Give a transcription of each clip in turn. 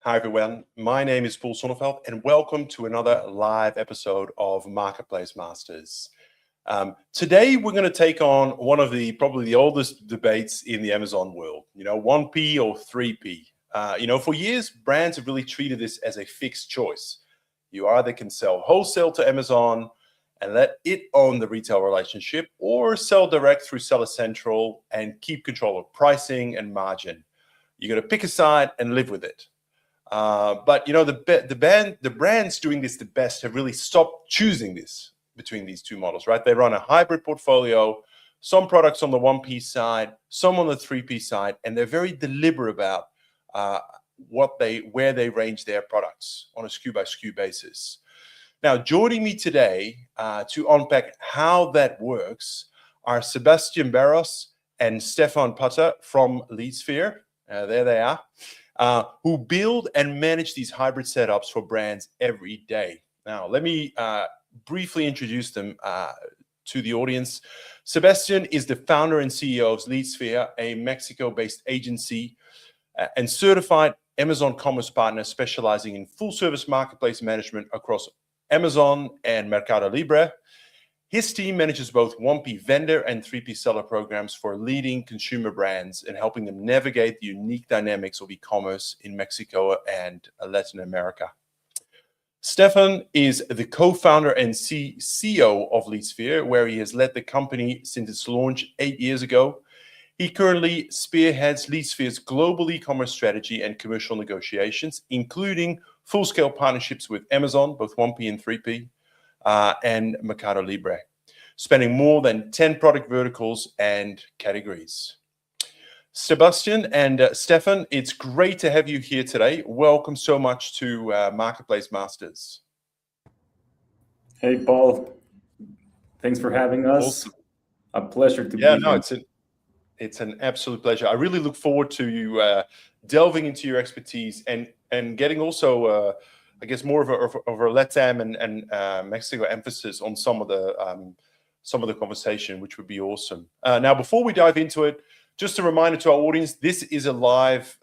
Hi, everyone. My name is Paul Sonneveld, and welcome to another live episode of Marketplace Masters. Today, we're going to take on one of probably the oldest debates in the Amazon world, 1P or 3P. For years, brands have really treated this as a fixed choice. You either can sell wholesale to Amazon and let it own the retail relationship, or sell direct through Seller Central and keep control of pricing and margin. You're going to pick a side and live with it. But the brands doing this the best have really stopped choosing this between these two models, right? They run a hybrid portfolio, some products on the 1P side, some on the 3P side, and they're very deliberate about where they range their products on a SKU by SKU basis. Now, joining me today to unpack how that works are Sebastian Barros and Stefan Putter from Leadsphere. There they are. Who build and manage these hybrid setups for brands every day. Now, let me briefly introduce them to the audience. Sebastian is the founder and CEO of Leadsphere, a Mexico-based agency and certified Amazon commerce partner specializing in full-service marketplace management across Amazon and Mercado Libre. His team manages both 1P vendor and 3P seller programs for leading consumer brands and helping them navigate the unique dynamics of e-commerce in Mexico and Latin America. Stefan is the co-founder and CEO of Leadsphere, where he has led the company since its launch 8 years ago. He currently spearheads Leadsphere's global e-commerce strategy and commercial negotiations, including full-scale partnerships with Amazon, both 1P and 3P. And Mercado Libre, spanning more than 10 product verticals and categories. Sebastian and Stefan, it's great to have you here today. Welcome so much to Marketplace Masters. Hey, Paul. Thanks for having us. Awesome. A pleasure to be here. No, it's an absolute pleasure. I really look forward to you delving into your expertise and getting also I guess more of a LATAM and Mexico emphasis on some of the conversation, which would be awesome. Now, before we dive into it, just a reminder to our audience: this is a live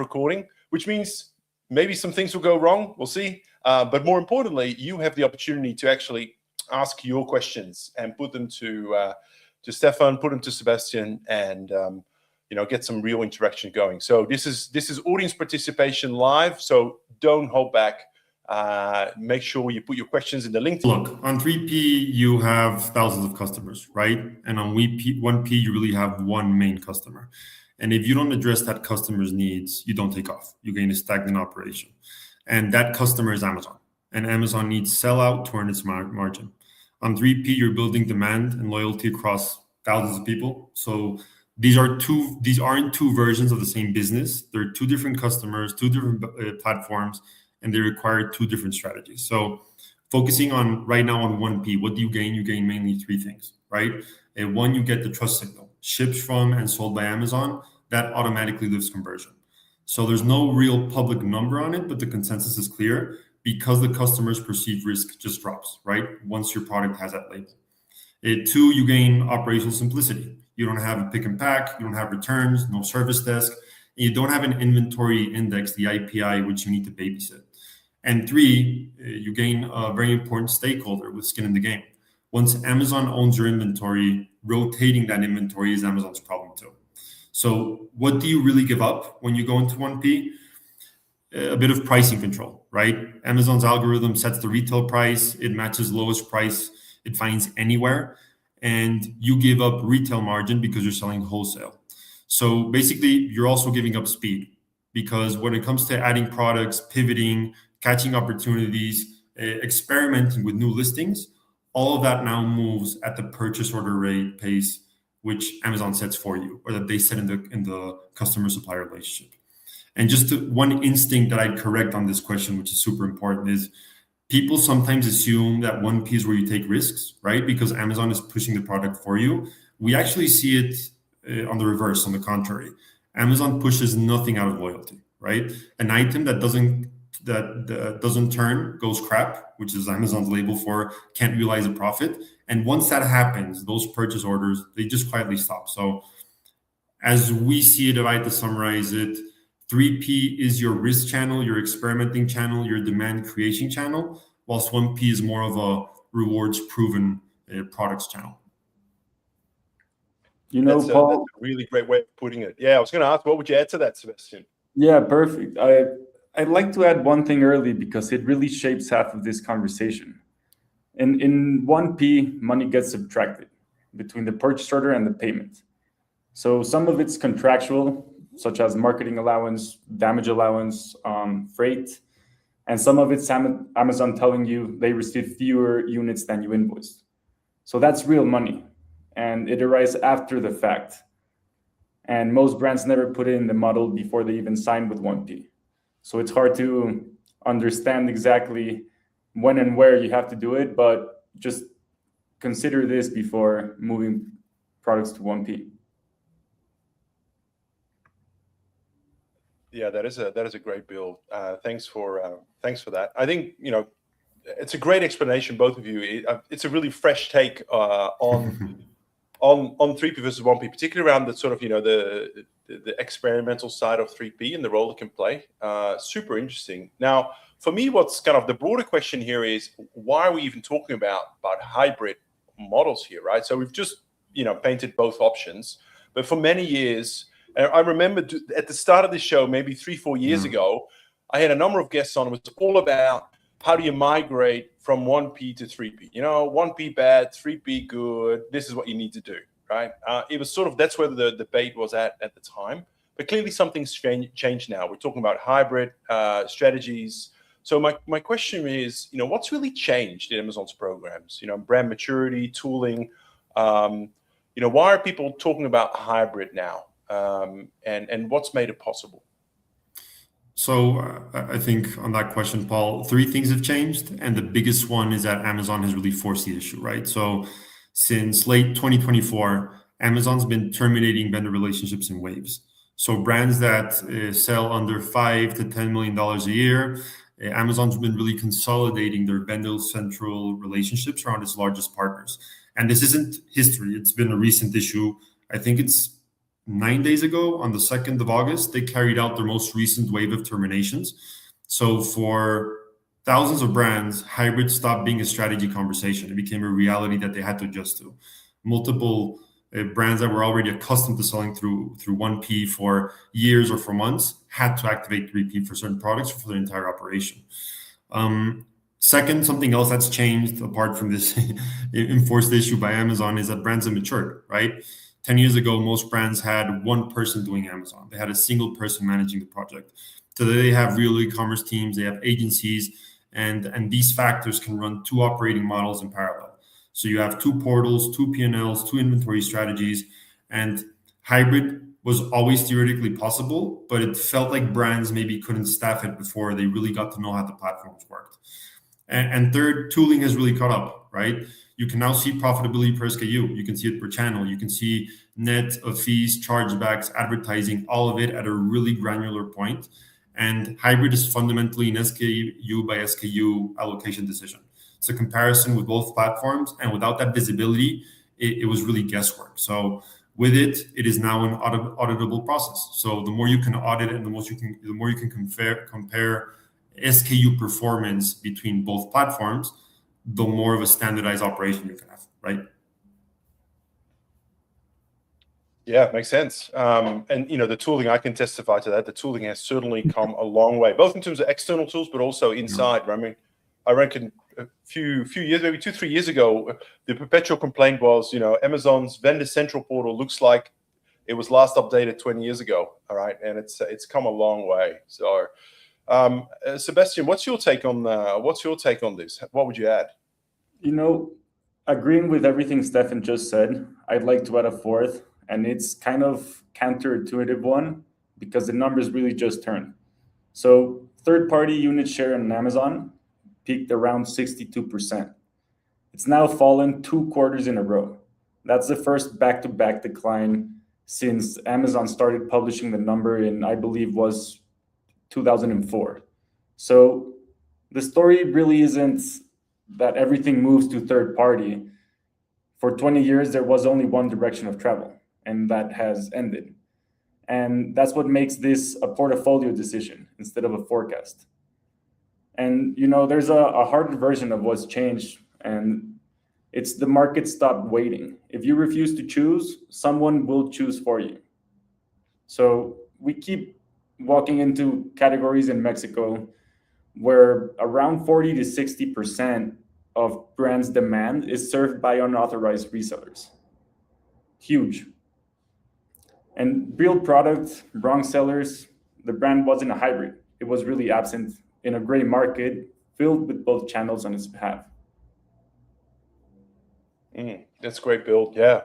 recording, which means maybe some things will go wrong. We'll see. But more importantly, you have the opportunity to actually ask your questions and put them to Stefan, put them to Sebastian, and get some real interaction going. So this is audience participation live. So don't hold back. Make sure you put your questions in the link. Look, on 3P, you have thousands of customers, right? And on 1P, you really have one main customer. And if you don't address that customer's needs, you don't take off. You gain a stagnant operation. And that customer is Amazon. And Amazon needs sellout to earn its margin. On 3P, you're building demand and loyalty across thousands of people. So these aren't two versions of the same business. They're two different customers, two different platforms, and they require two different strategies. So focusing on right now on 1P, what do you gain? You gain mainly three things, right? One, you get the trust signal. Ships from and sold by Amazon, that automatically lifts conversion. So there's no real public number on it, but the consensus is clear because the customer's perceived risk just drops, right? Once your product has that label. Two, you gain operational simplicity. You don't have a pick and pack, you don't have returns, no service desk, and you don't have an inventory index, the IPI, which you need to babysit. And three, you gain a very important stakeholder with skin in the game. Once Amazon owns your inventory, rotating that inventory is Amazon's problem too. So what do you really give up when you go into 1P? A bit of pricing control, right? Amazon's algorithm sets the retail price, it matches lowest price it finds anywhere. And you give up retail margin because you're selling wholesale. So basically, you're also giving up speed because when it comes to adding products, pivoting, catching opportunities, experimenting with new listings, all of that now moves at the purchase order rate pace, which Amazon sets for you, or that they set in the customer-supplier relationship. And just one instinct that I'd correct on this question, which is super important, is people sometimes assume that 1P is where you take risks, right? Because Amazon is pushing the product for you. We actually see it on the reverse, on the contrary. Amazon pushes nothing out of loyalty, right? An item that doesn't turn goes crap, which is Amazon's label for can't realize a profit. And once that happens, those purchase orders, they just quietly stop. So as we see it, if I had to summarize it, 3P is your risk channel, your experimenting channel, your demand creation channel, whilst 1P is more of a rewards proven products channel. Paul, that's a really great way of putting it. Yeah, I was going to ask, what would you add to that, Sebastian? Yeah, perfect. I'd like to add one thing early because it really shapes half of this conversation. In 1P, money gets subtracted between the purchase order and the payment. So some of it's contractual, such as marketing allowance, damage allowance, freight, and some of it's Amazon telling you they received fewer units than you invoiced. So that's real money, and it arrives after the fact. And most brands never put it in the model before they even sign with 1P. So it's hard to understand exactly when and where you have to do it, but just consider this before moving products to 1P. Yeah, that is a great build. Thanks for that. I think it's a great explanation, both of you. It's a really fresh take on 3P versus 1P, particularly around the sort of the experimental side of 3P and the role it can play. Super interesting. Now, for me, what's kind of the broader question here is, why are we even talking about hybrid models here, right? So we've just painted both options, but for many years. And I remember at the start of the show, maybe 3-4 years ago, I had a number of guests on. It was all about how do you migrate from 1P to 3P? 1P bad, 3P good. This is what you need to do, right? It was sort of, that's where the debate was at the time. But clearly something's changed now. We're talking about hybrid strategies. So my question is, what's really changed in Amazon's programs? Brand maturity, tooling. Why are people talking about hybrid now? And what's made it possible? So I think on that question, Paul, 3 things have changed. And the biggest one is that Amazon has really forced the issue, right? So since late 2024, Amazon's been terminating vendor relationships in waves. So brands that sell under $5 to $10 million a year, Amazon's been really consolidating their vendor central relationships around its largest partners. And this isn't history. It's been a recent issue. I think it's 9 days ago, on the 2nd of August, they carried out their most recent wave of terminations. So for thousands of brands, hybrid stopped being a strategy conversation. It became a reality that they had to adjust to. Multiple brands that were already accustomed to selling through 1P for years or for months had to activate 3P for certain products for their entire operation. Second, something else that's changed apart from this enforced issue by Amazon is that brands have matured, right? 10 years ago, most brands had one person doing Amazon. They had a single person managing the project. Today, they have real e-commerce teams, they have agencies, and these factors can run 2 operating models in parallel. So you have 2 portals, 2 P&Ls, 2 inventory strategies, and hybrid was always theoretically possible, but it felt like brands maybe couldn't staff it before they really got to know how the platforms worked. And third, tooling has really caught up, right? You can now see profitability per SKU. You can see it per channel. You can see net of fees, chargebacks, advertising, all of it at a really granular point. And hybrid is fundamentally an SKU by SKU allocation decision. It's a comparison with both platforms, and without that visibility, it was really guesswork. So with it, it is now an auditable process. So the more you can audit and the more you can compare SKU performance between both platforms, the more of a standardized operation you can have, right? Yeah, makes sense. And the tooling, I can testify to that. The tooling has certainly come a long way, both in terms of external tools, but also inside. I mean, I reckon a few years, maybe 2-3 years ago, the perpetual complaint was, Amazon's vendor central portal looks like it was last updated 20 years ago. All right, and it's come a long way. So, Sebastian, what's your take on this? What would you add? Agreeing with everything Stefan just said, I'd like to add a fourth, and it's kind of counterintuitive one because the numbers really just turned. So third-party unit share on Amazon peaked around 62%. It's now fallen 2 quarters in a row. That's the first back-to-back decline since Amazon started publishing the number in, I believe, was 2004. So the story really isn't that everything moves to third party. For 20 years, there was only one direction of travel, and that has ended. And that's what makes this a portfolio decision instead of a forecast. And there's a harder version of what's changed, and it's the market stopped waiting. If you refuse to choose, someone will choose for you. So we keep walking into categories in Mexico where around 40 to 60% of brands' demand is served by unauthorized resellers. Huge. And real product, wrong sellers, the brand wasn't a hybrid. It was really absent in a gray market filled with both channels on its behalf. That's a great build, yeah.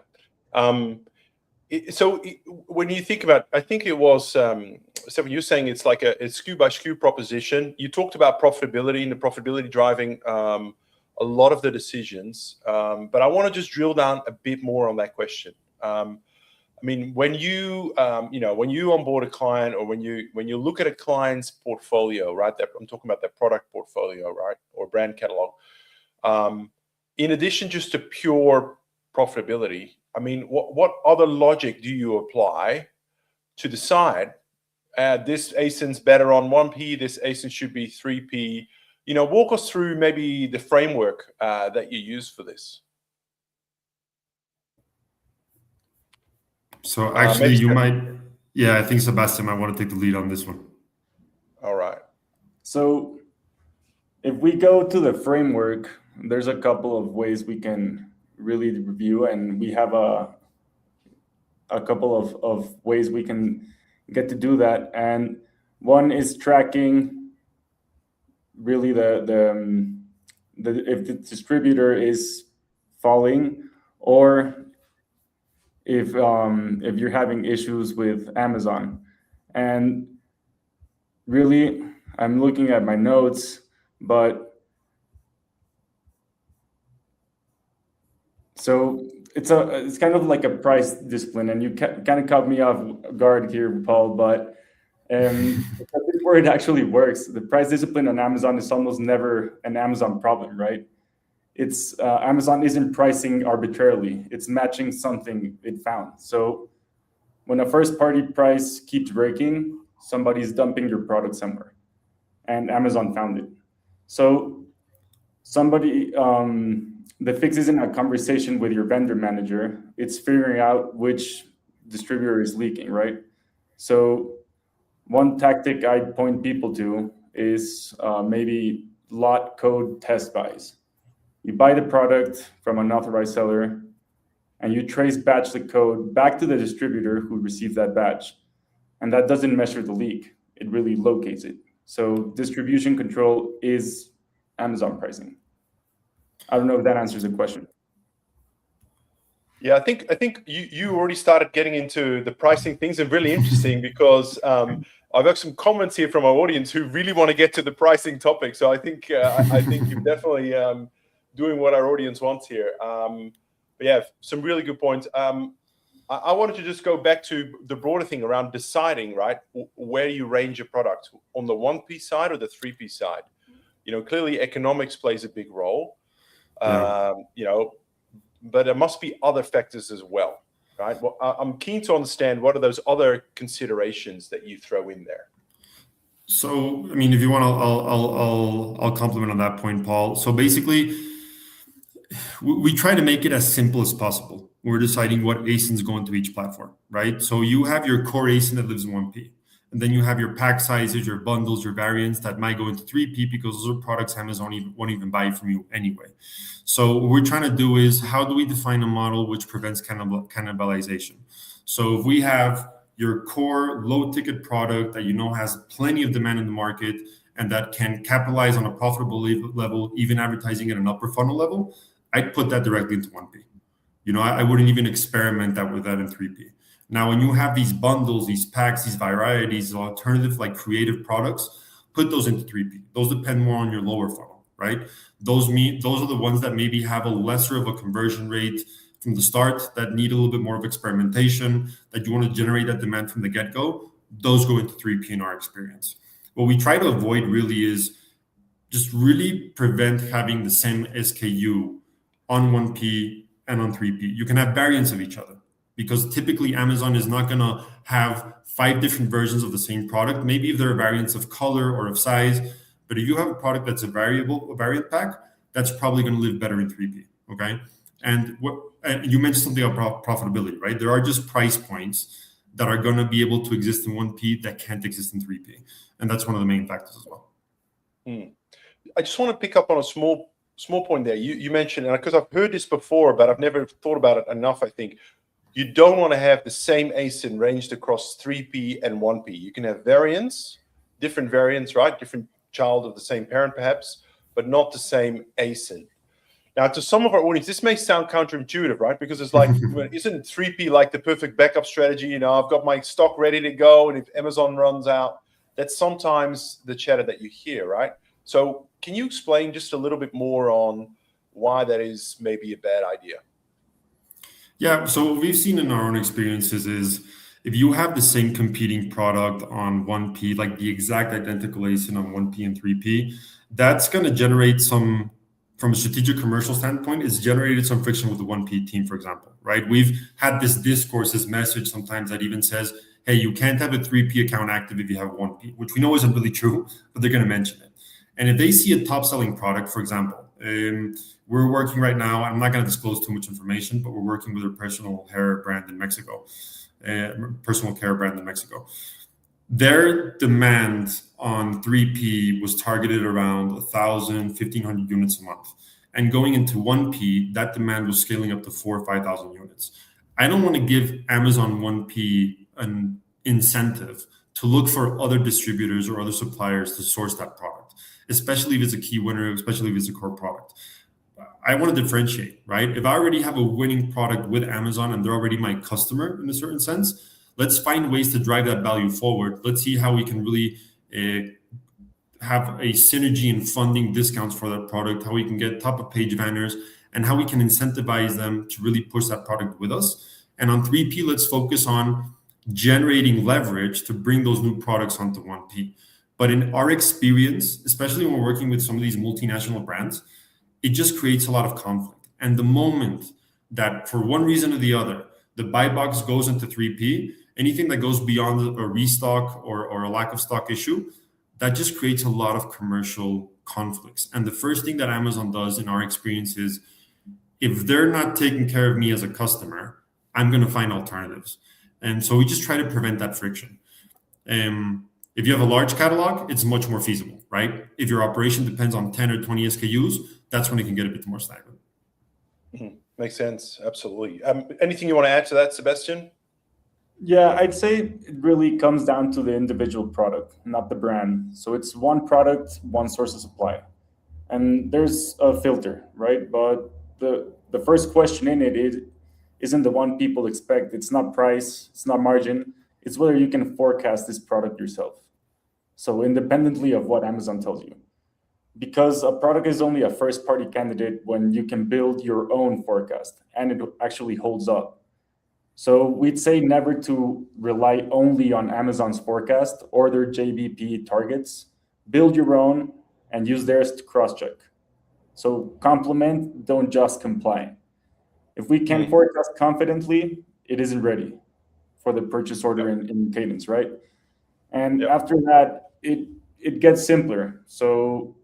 So when you think about, I think it was, Stefan, you're saying it's like a SKU by SKU proposition. You talked about profitability and the profitability driving a lot of the decisions, but I want to just drill down a bit more on that question. I mean, when you when you onboard a client, or when you look at a client's portfolio, right? I'm talking about their product portfolio, right, or brand catalog. In addition just to pure profitability, I mean, what other logic do you apply to decide this ASIN's better on 1P, this ASIN should be 3P? Walk us through maybe the framework that you use for this. So actually, I think Sebastian might want to take the lead on this one. All right. So if we go to the framework, there's a couple of ways we can really review, and we have a couple of ways we can get to do that. And one is tracking really the if the distributor is falling, or if you're having issues with Amazon. And really, I'm looking at my notes, but so it's kind of like a price discipline, and you kind of caught me off guard here, Paul, but where it actually works. The price discipline on Amazon is almost never an Amazon problem, right? It's Amazon isn't pricing arbitrarily. It's matching something it found. So when a first party price keeps breaking, somebody's dumping your product somewhere, and Amazon found it. So somebody, the fix isn't a conversation with your vendor manager. It's figuring out which distributor is leaking, right? So one tactic I point people to is maybe lot code test buys. You buy the product from an authorized seller, and you trace batch the code back to the distributor who received that batch. And that doesn't measure the leak. It really locates it. So distribution control is Amazon pricing. I don't know if that answers the question. Yeah, I think you already started getting into the pricing things, and really interesting because I've got some comments here from our audience who really want to get to the pricing topic. So I think you're definitely doing what our audience wants here. But yeah, some really good points. I wanted to just go back to the broader thing around deciding, right, where you range your product on the 1P side or the 3P side. Clearly economics plays a big role. But there must be other factors as well, right? Well, I'm keen to understand what are those other considerations that you throw in there. So, I mean, if you want, I'll compliment on that point, Paul. So basically, we try to make it as simple as possible. We're deciding what ASINs go into each platform, right? So you have your core ASIN that lives in 1P. And then you have your pack sizes, your bundles, your variants that might go into 3P because those are products Amazon won't even buy from you anyway. So what we're trying to do is, how do we define a model which prevents cannibalization? So if we have your core low-ticket product that has plenty of demand in the market and that can capitalize on a profitable level, even advertising at an upper funnel level, I'd put that directly into 1P. I wouldn't even experiment with that in 3P. Now, when you have these bundles, these packs, these varieties, alternative like creative products, put those into 3P. Those depend more on your lower funnel, right? Those are the ones that maybe have a lesser of a conversion rate from the start, that need a little bit more of experimentation, that you want to generate that demand from the get-go. Those go into 3P in our experience. What we try to avoid really is just really prevent having the same SKU on 1P and on 3P. You can have variants of each other, because typically Amazon is not going to have 5 different versions of the same product. Maybe if there are variants of color or of size, but if you have a product that's a variant pack, that's probably going to live better in 3P. Okay. And you mentioned something about profitability, right? There are just price points that are going to be able to exist in 1P that can't exist in 3P. And that's one of the main factors as well. I just want to pick up on a small point there. You mentioned, and because I've heard this before, but I've never thought about it enough, I think, you don't want to have the same ASIN ranged across 3P and 1P. You can have variants, different variants, right? Different child of the same parent, perhaps, but not the same ASIN. Now, to some of our audience, this may sound counterintuitive, right? Because it's like, isn't 3P like the perfect backup strategy? You know, I've got my stock ready to go, and if Amazon runs out, that's sometimes the chatter that you hear, right? So can you explain just a little bit more on why that is maybe a bad idea? Yeah, so what we've seen in our own experiences is if you have the same competing product on 1P, like the exact identical ASIN on 1P and 3P, that's going to generate some, from a strategic commercial standpoint, it's generated some friction with the 1P team, for example, right? We've had this discourse, this message sometimes that even says, hey, you can't have a 3P account active if you have 1P, which we know isn't really true, but they're going to mention it. And if they see a top selling product, for example, we're working right now, I'm not going to disclose too much information, but we're working with a personal hair brand in Mexico, personal care brand in Mexico. Their demand on 3P was targeted around 1,000, 1,500 units a month. And going into 1P, that demand was scaling up to 4,000 or 5,000 units. I don't want to give Amazon 1P an incentive to look for other distributors or other suppliers to source that product, especially if it's a key winner, especially if it's a core product. I want to differentiate, right? If I already have a winning product with Amazon and they're already my customer in a certain sense, let's find ways to drive that value forward. Let's see how we can really have a synergy in funding discounts for that product, how we can get top of page banners, and how we can incentivize them to really push that product with us. And on 3P, let's focus on generating leverage to bring those new products onto 1P. But in our experience, especially when we're working with some of these multinational brands, it just creates a lot of conflict. And the moment that for one reason or the other, the buy box goes into 3P, anything that goes beyond a restock or a lack of stock issue, that just creates a lot of commercial conflicts. And the first thing that Amazon does in our experience is, if they're not taking care of me as a customer, I'm going to find alternatives. And so we just try to prevent that friction. If you have a large catalog, it's much more feasible, right? If your operation depends on 10 or 20 SKUs, that's when it can get a bit more stagnant. Mm-hmm. Makes sense. Absolutely. Anything you want to add to that, Sebastian? Yeah, I'd say it really comes down to the individual product, not the brand. So it's one product, one source of supply. And there's a filter, right? But the first question in it isn't the one people expect. It's not price, it's not margin. It's whether you can forecast this product yourself. So independently of what Amazon tells you. Because a product is only a first-party candidate when you can build your own forecast and it actually holds up. So we'd say never to rely only on Amazon's forecast or their JBP targets. Build your own and use theirs to cross-check. So complement, don't just comply. If we can forecast confidently, it isn't ready for the purchase order in Cadence, right? And after that, it gets simpler. So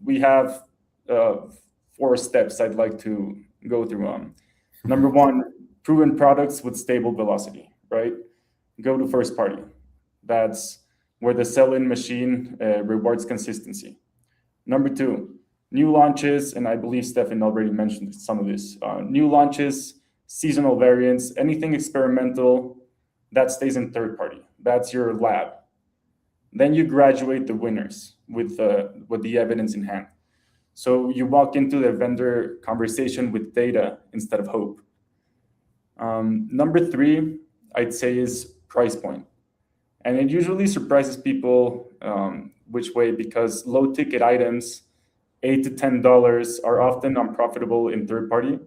we have 4 steps I'd like to go through on. Number 1, proven products with stable velocity, right? Go to first party. That's where the sell-in machine rewards consistency. Number 2, new launches, and I believe Stefan already mentioned some of this. New launches, seasonal variants, anything experimental, that stays in third party. That's your lab. Then you graduate the winners with the evidence in hand. So you walk into the vendor conversation with data instead of hope. Number 3, I'd say, is price point. And it usually surprises people which way, because low ticket items, $8 to $10, are often unprofitable in third party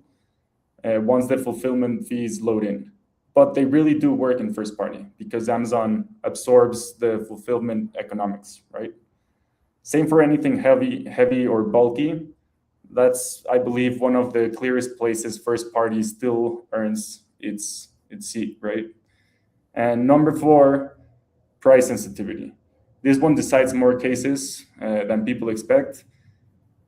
once the fulfillment fees load in. But they really do work in first party because Amazon absorbs the fulfillment economics, right? Same for anything heavy or bulky. That's, I believe, one of the clearest places first party still earns its its seat, right? And number 4, price sensitivity. This one decides more cases than people expect,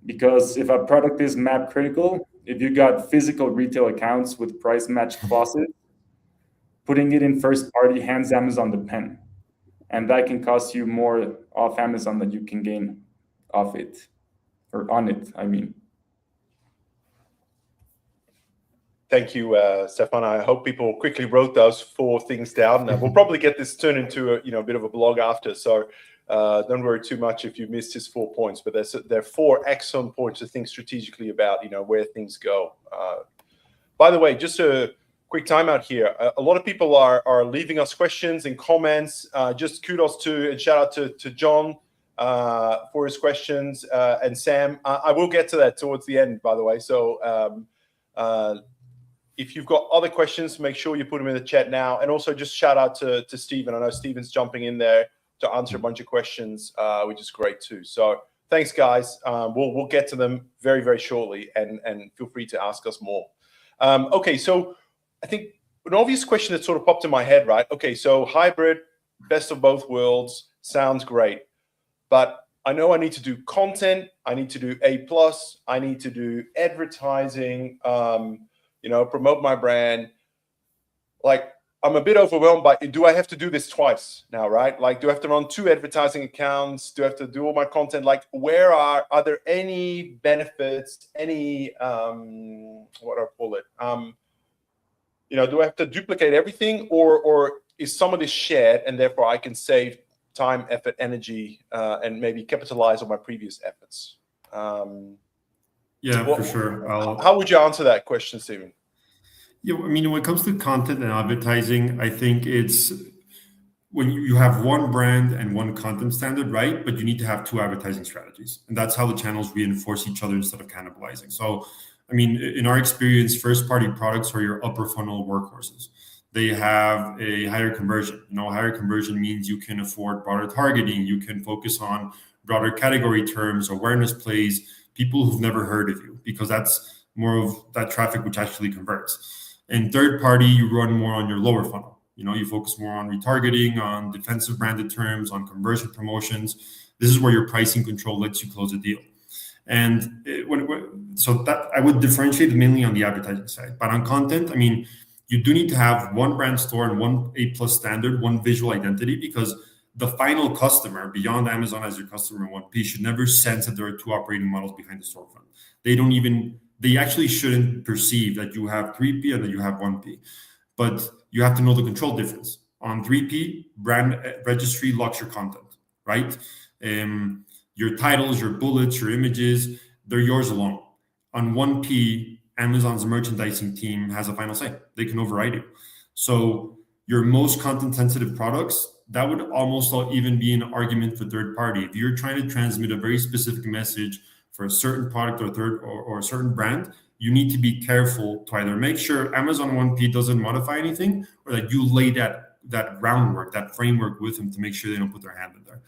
because if a product is map critical, if you got physical retail accounts with price match clauses, putting it in first party hands Amazon the pen. And that can cost you more off Amazon than you can gain off it, or on it, I mean. Thank you, Stefan. I hope people quickly wrote those 4 things down. We'll probably get this turned into a bit of a blog after, so don't worry too much if you missed his 4 points. But there are 4 excellent points to think strategically about, where things go. By the way, just a quick timeout here. A lot of people are leaving us questions and comments. Just kudos to and shout out to John for his questions, and Sam. I will get to that towards the end, by the way. So if you've got other questions, make sure you put them in the chat now. And also just shout out to Stephen. I know Stephen's jumping in there to answer a bunch of questions, which is great too. So thanks, guys. We'll get to them very, very shortly, and feel free to ask us more. Okay, so I think an obvious question that sort of popped in my head, right? Okay, so hybrid, best of both worlds, sounds great. But I know I need to do content, I need to do A+, I need to do advertising, promote my brand. Like, I'm a bit overwhelmed by, do I have to do this twice now, right? Like, do I have to run 2 advertising accounts? Do I have to do all my content? Like, are there any benefits, any, what do I call it? Do I have to duplicate everything, or is some of this shared and therefore I can save time, effort, energy, and maybe capitalize on my previous efforts? For sure. How would you answer that question, Stephen? Yeah, I mean, when it comes to content and advertising, I think it's when you have one brand and one content standard, right? But you need to have 2 advertising strategies. And that's how the channels reinforce each other instead of cannibalizing. So, I mean, in our experience, first-party products are your upper funnel workhorses. They have a higher conversion. Higher conversion means you can afford broader targeting. You can focus on broader category terms, awareness plays, people who've never heard of you, because that's more of that traffic which actually converts. And third party, you run more on your lower funnel. You focus more on retargeting, on defensive branded terms, on conversion promotions. This is where your pricing control lets you close a deal. And so that I would differentiate mainly on the advertising side. But on content, I mean, you do need to have one brand store and one A+ standard, one visual identity, because the final customer, beyond Amazon as your customer in 1P, should never sense that there are 2 operating models behind the storefront. They actually shouldn't perceive that you have 3P and that you have 1P. But you have to know the control difference. On 3P, brand registry locks your content, right? Your titles, your bullets, your images, they're yours alone. On 1P, Amazon's merchandising team has a final say. They can override you. So your most content-sensitive products, that would almost even be an argument for third party. If you're trying to transmit a very specific message for a certain product or a certain brand, you need to be careful to either make sure Amazon 1P doesn't modify anything, or that you lay that groundwork, that framework with them to make sure they don't put their hand in there.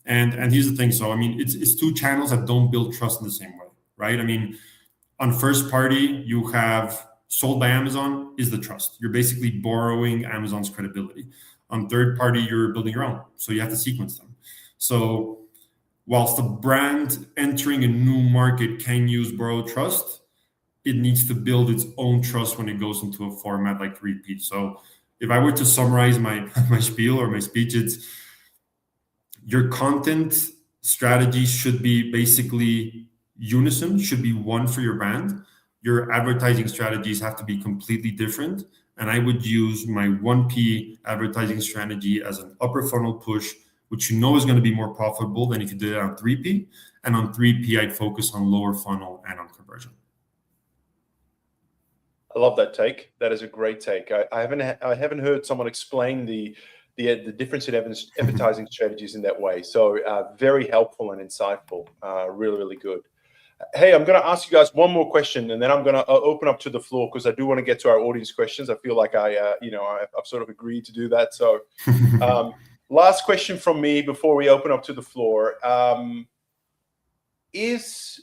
And here's the thing. So, I mean, it's 2 channels that don't build trust in the same way, right? I mean, on first party, you have sold by Amazon is the trust. You're basically borrowing Amazon's credibility. On third party, you're building your own. So you have to sequence them. So whilst the brand entering a new market can use borrowed trust, it needs to build its own trust when it goes into a format like 3P. So if I were to summarize my spiel or my speech, it's your content strategy should be basically unison, should be one for your brand. Your advertising strategies have to be completely different. And I would use my 1P advertising strategy as an upper funnel push, which is going to be more profitable than if you did it on 3P. And on 3P, I'd focus on lower funnel and on conversion. I love that take. That is a great take. I haven't heard someone explain the difference in advertising strategies in that way. So very helpful and insightful. Really, really good. Hey, I'm going to ask you guys one more question, and then I'm going to open up to the floor, because I do want to get to our audience questions. I feel like I've sort of agreed to do that. So last question from me before we open up to the floor. Is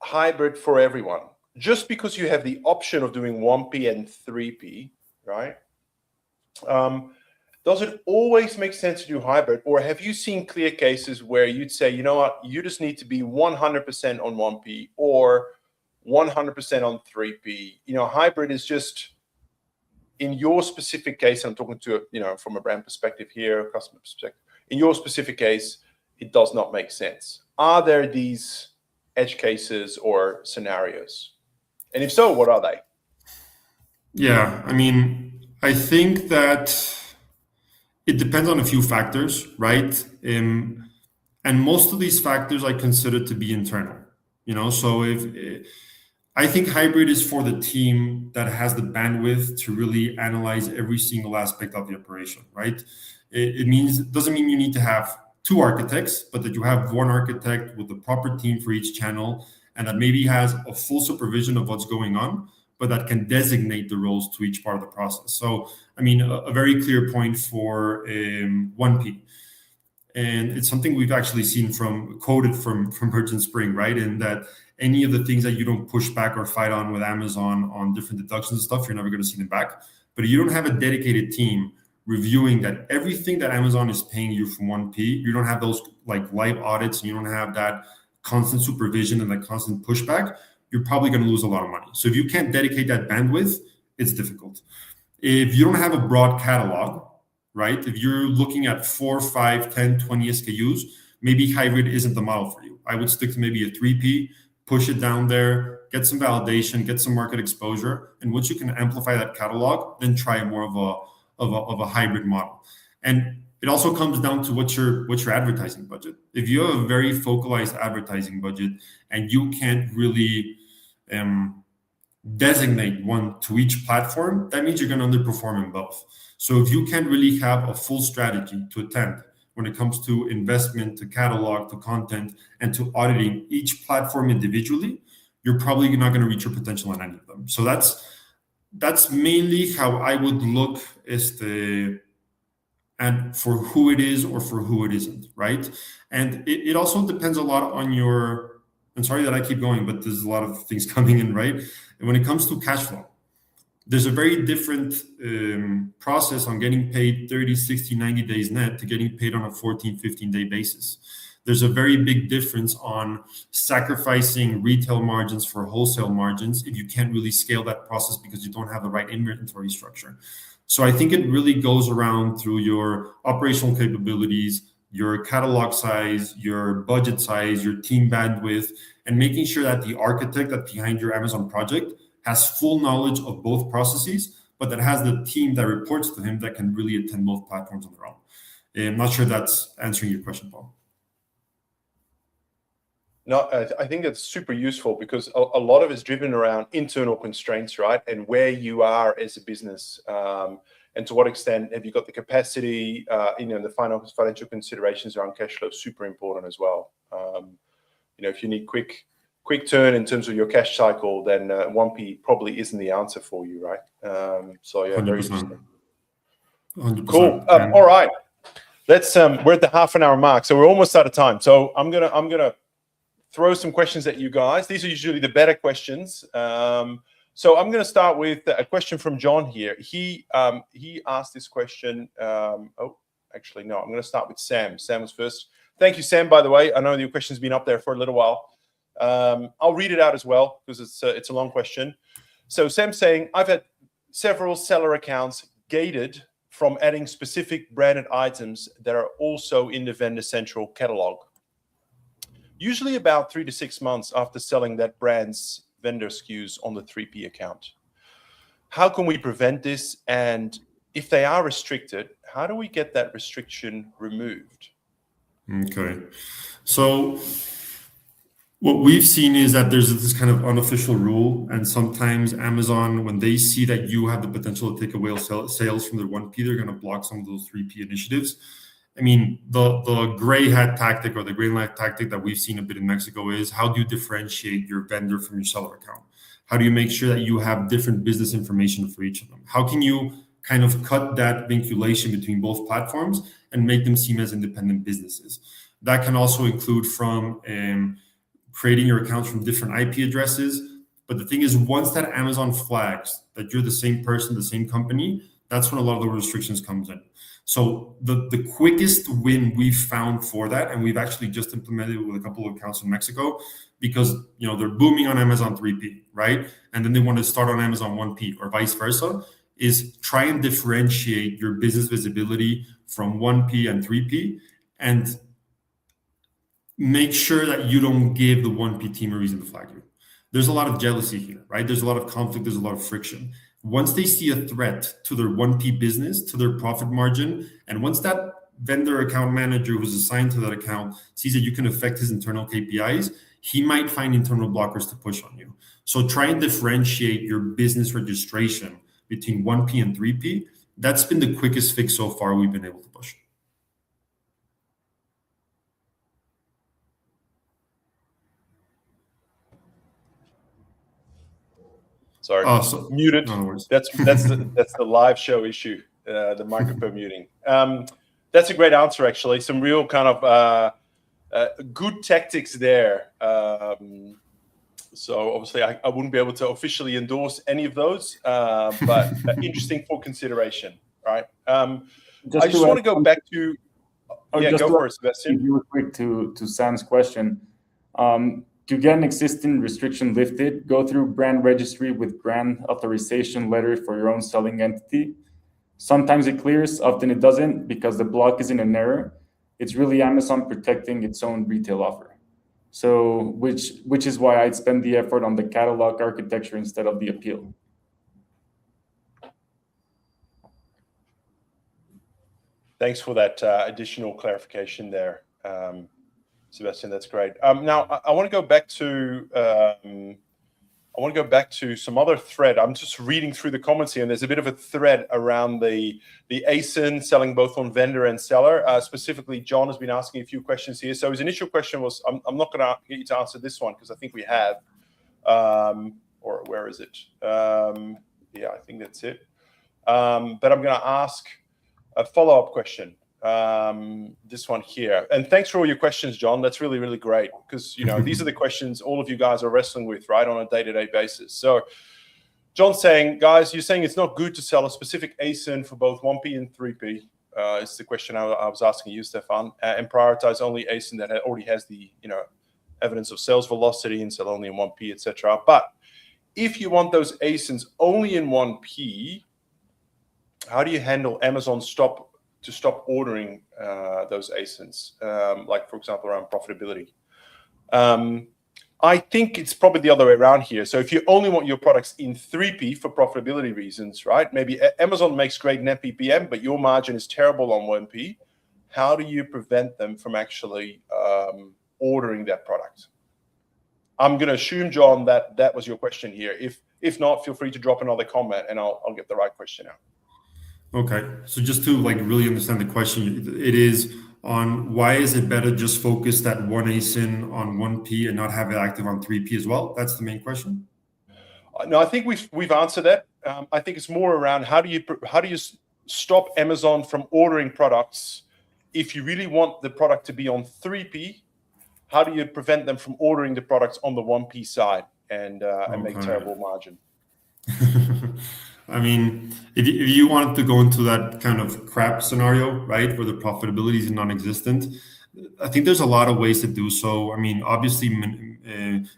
hybrid for everyone? Just because you have the option of doing 1P and 3P, right? Does it always make sense to do hybrid, or have you seen clear cases where you'd say, you know what, you just need to be 100% on 1P or 100% on 3P? Hybrid is just, in your specific case, I'm talking to, from a brand perspective here, customer perspective, in your specific case, it does not make sense. Are there these edge cases or scenarios? And if so, what are they? Yeah, I think that it depends on a few factors, right? And most of these factors I consider to be internal. So if I think hybrid is for the team that has the bandwidth to really analyze every single aspect of the operation, right? It doesn't mean you need to have two architects, but that you have one architect with the proper team for each channel, and that maybe has a full supervision of what's going on, but that can designate the roles to each part of the process. So, a very clear point for 1P. And it's something we've actually seen quoted from Merchant Spring, right? And that any of the things that you don't push back or fight on with Amazon on different deductions and stuff, you're never going to see them back. But if you don't have a dedicated team reviewing that everything that Amazon is paying you from 1P, you don't have those like live audits, and you don't have that constant supervision and that constant pushback, you're probably going to lose a lot of money. So if you can't dedicate that bandwidth, it's difficult. If you don't have a broad catalog, right? If you're looking at 4, 5, 10, 20 SKUs, maybe hybrid isn't the model for you. I would stick to maybe a 3P, push it down there, get some validation, get some market exposure. And once you can amplify that catalog, then try more of a hybrid model. And it also comes down to what's your advertising budget. If you have a very focalized advertising budget and you can't really designate one to each platform, that means you're going to underperform in both. So if you can't really have a full strategy to attend when it comes to investment, to catalog, to content, and to auditing each platform individually, you're probably not going to reach your potential on any of them. So that's mainly how I would look and for who it is or for who it isn't, right? And it also depends a lot on your, I'm sorry that I keep going, but there's a lot of things coming in, right? And when it comes to cash flow, there's a very different process on getting paid 30, 60, 90 days net to getting paid on a 14, 15-day basis. There's a very big difference on sacrificing retail margins for wholesale margins if you can't really scale that process because you don't have the right inventory structure. So I think it really goes around through your operational capabilities, your catalog size, your budget size, your team bandwidth, and making sure that the architect that's behind your Amazon project has full knowledge of both processes, but that has the team that reports to him that can really attend both platforms on their own. I'm not sure that's answering your question, Paul. No, I think that's super useful because a lot of it's driven around internal constraints, right? And where you are as a business, and to what extent have you got the capacity, the financial considerations around cash flow, super important as well. If you need quick turn in terms of your cash cycle, then 1P probably isn't the answer for you, right? So yeah, 100%. very interesting. 100%. Cool. All right, let's. We're at the half an hour mark, so we're almost out of time. So I'm gonna throw some questions at you guys. These are usually the better questions. So I'm going to start with a question from John here. He asked this question. Actually, no, I'm going to start with Sam. Sam was first. Thank you, Sam, by the way. I know your question's been up there for a little while. I'll read it out as well because it's a long question. So Sam's saying, I've had several seller accounts gated from adding specific branded items that are also in the Vendor Central catalog. Usually about 3 to 6 months after selling that brand's vendor SKUs on the 3P account. How can we prevent this? And if they are restricted, how do we get that restriction removed? Okay. So what we've seen is that there's this kind of unofficial rule, and sometimes Amazon, when they see that you have the potential to take away sales from their 1P, they're going to block some of those 3P initiatives. The gray hat tactic or the green light tactic that we've seen a bit in Mexico is, how do you differentiate your vendor from your seller account? How do you make sure that you have different business information for each of them? How can you kind of cut that vinculation between both platforms and make them seem as independent businesses? That can also include from creating your accounts from different IP addresses. But the thing is, once that Amazon flags that you're the same person, the same company, That's when a lot of the restrictions comes in. So the quickest win we've found for that, and we've actually just implemented it with a couple of accounts in Mexico, because they're booming on Amazon 3P, right? And then they want to start on Amazon 1P or vice versa, is try and differentiate your business visibility from 1P and 3P, and make sure that you don't give the 1P team a reason to flag you. There's a lot of jealousy here, right? There's a lot of conflict, there's a lot of friction. Once they see a threat to their 1P business, to their profit margin, and once that vendor account manager who's assigned to that account sees that you can affect his internal KPIs, he might find internal blockers to push on you. So try and differentiate your business registration between 1P and 3P. That's been the quickest fix so far we've been able to push. Sorry, muted. No worries. That's the live show issue, the microphone muting. That's a great answer, actually. Some real kind of good tactics there. So obviously, I wouldn't be able to officially endorse any of those, but interesting for consideration, right? I just want to go back to. Go for it, Sebastian. Real quick to Sam's question. To get an existing restriction lifted, go through brand registry with brand authorization letter for your own selling entity. Sometimes it clears, often it doesn't, because the block isn't an error. It's really Amazon protecting its own retail offer. So, which is why I'd spend the effort on the catalog architecture instead of the appeal. Thanks for that additional clarification there. Sebastian, that's great. Now I want to go back to some other thread. I'm just reading through the comments here, and there's a bit of a thread around the ASIN selling both on vendor and seller. Specifically, John has been asking a few questions here. So his initial question was, I'm not going to get you to answer this one because I think we have, or where is it? Yeah, I think that's it. But I'm going to ask a follow-up question. This one here, and thanks for all your questions, John. That's really, really great, because these are the questions all of you guys are wrestling with, right, on a day-to-day basis. So John's saying, guys, you're saying it's not good to sell a specific ASIN for both 1P and 3P. It's the question I was asking you, Stefan, and prioritize only ASIN that already has the evidence of sales velocity and sell only in 1P, etc. But if you want those ASINs only in 1P, how do you handle Amazon stop ordering those ASINs, like, for example, around profitability? I think it's probably the other way around here. So if you only want your products in 3P for profitability reasons, right? Maybe Amazon makes great net PPM, but your margin is terrible on 1P. How do you prevent them from actually ordering that product? I'm going to assume, John, that was your question here. If not, feel free to drop another comment, and I'll get the right question out. Okay, so just to really understand the question, it is on why is it better just focus that one ASIN on 1P and not have it active on 3P as well? That's the main question. No, I think we've answered that. I think it's more around how do you stop Amazon from ordering products if you really want the product to be on 3P? How do you prevent them from ordering the products on the 1P side and make terrible margin? I mean, if you wanted to go into that kind of crap scenario, right, where the profitability is non-existent, I think there's a lot of ways to do so. I mean, obviously,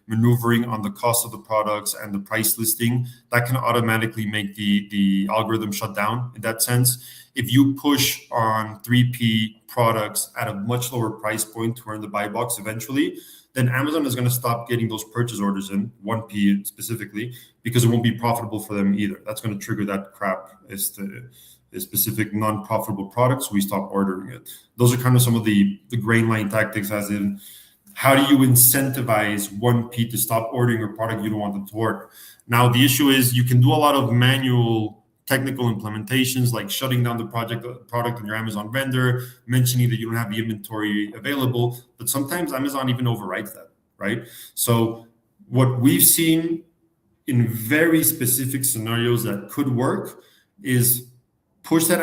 maneuvering on the cost of the products and the price listing, that can automatically make the algorithm shut down in that sense. If you push on 3P products at a much lower price point to earn the buy box eventually, then Amazon is going to stop getting those purchase orders in 1P specifically, because it won't be profitable for them either. That's going to trigger that crap as the specific non-profitable products. We stop ordering it. Those are kind of some of the grain line tactics, as in how do you incentivize 1P to stop ordering a product you don't want them to order? Now, the issue is you can do a lot of manual technical implementations, like shutting down the product on your Amazon vendor, mentioning that you don't have the inventory available, but sometimes Amazon even overrides that, right? So what we've seen in very specific scenarios that could work is push that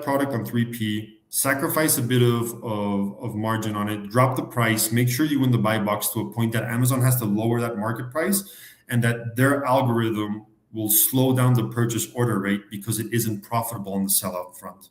product on 3P, sacrifice a bit of margin on it, drop the price, make sure you win the buy box to a point that Amazon has to lower that market price, and that their algorithm will slow down the purchase order rate because it isn't profitable on the sellout front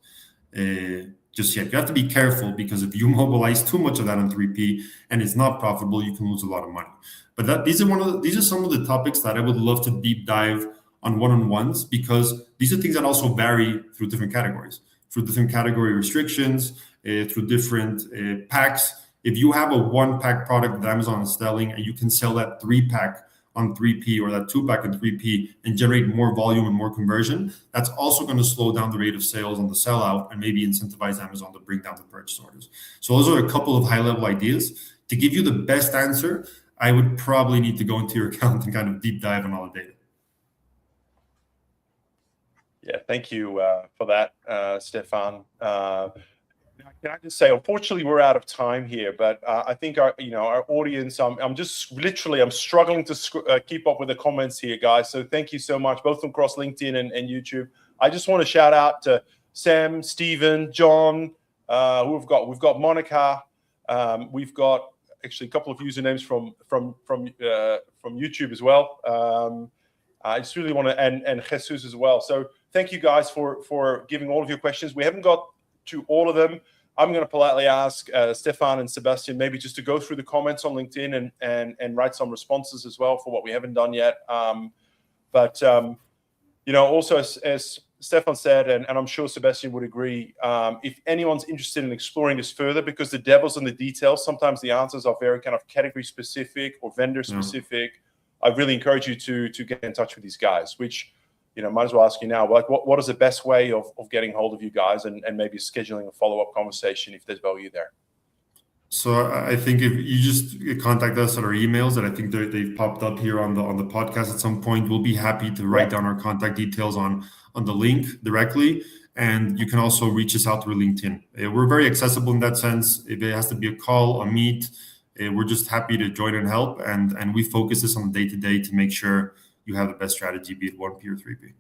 just yet. You have to be careful, because if you mobilize too much of that on 3P and it's not profitable, you can lose a lot of money. But these are some of the topics that I would love to deep dive on one-on-ones, because these are things that also vary through different categories, through different category restrictions, through different packs. If you have a 1-pack product that Amazon is selling and you can sell that 3-pack on 3P, or that 2-pack on 3P, and generate more volume and more conversion, that's also going to slow down the rate of sales on the sellout and maybe incentivize Amazon to bring down the purchase orders. So those are a couple of high-level ideas. To give you the best answer, I would probably need to go into your account and kind of deep dive on all the data. Yeah, thank you for that, Stefan. Can I just say, unfortunately, we're out of time here, but I think our audience, I'm struggling to keep up with the comments here, guys. So thank you so much, both across LinkedIn and YouTube. I just want to shout out to Sam, Stephen, John. Who we've got Monica. We've got actually a couple of usernames from YouTube as well. I just really want to, and Jesus as well. So thank you guys for giving all of your questions. We haven't got to all of them. I'm going to politely ask Stefan and Sebastian maybe just to go through the comments on LinkedIn and write some responses as well for what we haven't done yet. But also as Stefan said, and I'm sure Sebastian would agree, if anyone's interested in exploring this further, because the devil's in the details, sometimes the answers are very kind of category specific or vendor specific. I really encourage you to get in touch with these guys, which, might as well ask you now, like what is the best way of getting hold of you guys and maybe scheduling a follow-up conversation if there's value there? So I think if you just contact us at our emails that I think they've popped up here on the podcast at some point, we'll be happy to write down our contact details on the link directly. And you can also reach us out through LinkedIn. We're very accessible in that sense. If it has to be a call, a meet, we're just happy to join and help. And we focus this on the day-to-day to make sure you have the best strategy, be it 1P or 3P.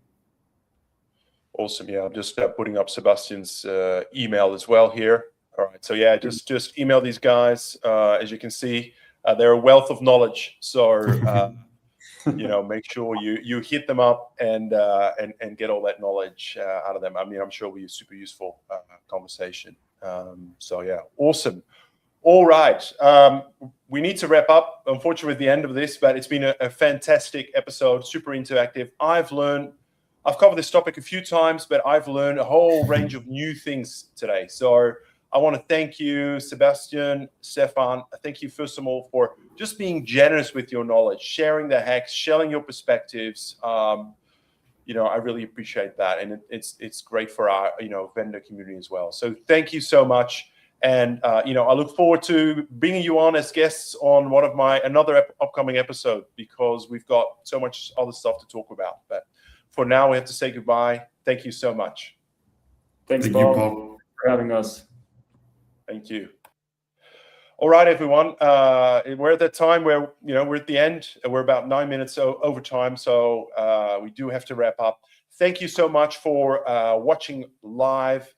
Awesome. Yeah, I'm just putting up Sebastian's email as well here. All right. So yeah, just email these guys. As you can see, they're a wealth of knowledge. So make sure you hit them up and get all that knowledge out of them. I mean, I'm sure it'll be a super useful conversation. So yeah, awesome. All right. We need to wrap up, unfortunately, at the end of this, but it's been a fantastic episode, super interactive. I've covered this topic a few times, but I've learned a whole range of new things today. So I want to thank you, Sebastian, Stefan. Thank you, first of all, for just being generous with your knowledge, sharing the hacks, sharing your perspectives. I really appreciate that. And it's great for our, vendor community as well. So thank you so much. And, I look forward to bringing you on as guests on another upcoming episode, because we've got so much other stuff to talk about. But for now, we have to say goodbye. Thank you so much. Thank you, Paul, for having us. Thank you. All right, everyone. We're at that time where, we're at the end. We're about 9 minutes over time. So we do have to wrap up. Thank you so much for watching live.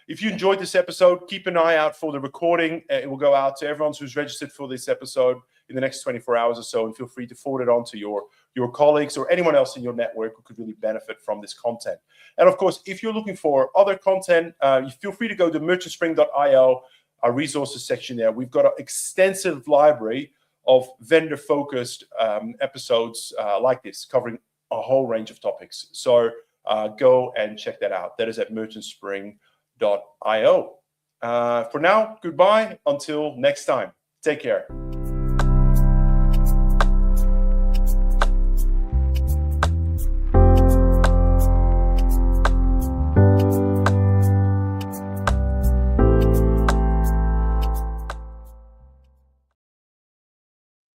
If you enjoyed this episode, keep an eye out for the recording. It will go out to everyone who's registered for this episode in the next 24 hours or so, and feel free to forward it on to your colleagues or anyone else in your network who could really benefit from this content. And of course, if you're looking for other content, you feel free to go to merchantspring.io, our resources section there. We've got an extensive library of vendor-focused episodes like this, covering a whole range of topics. So go and check that out. That is at merchantspring.io. For now, goodbye. Until next time. Take care.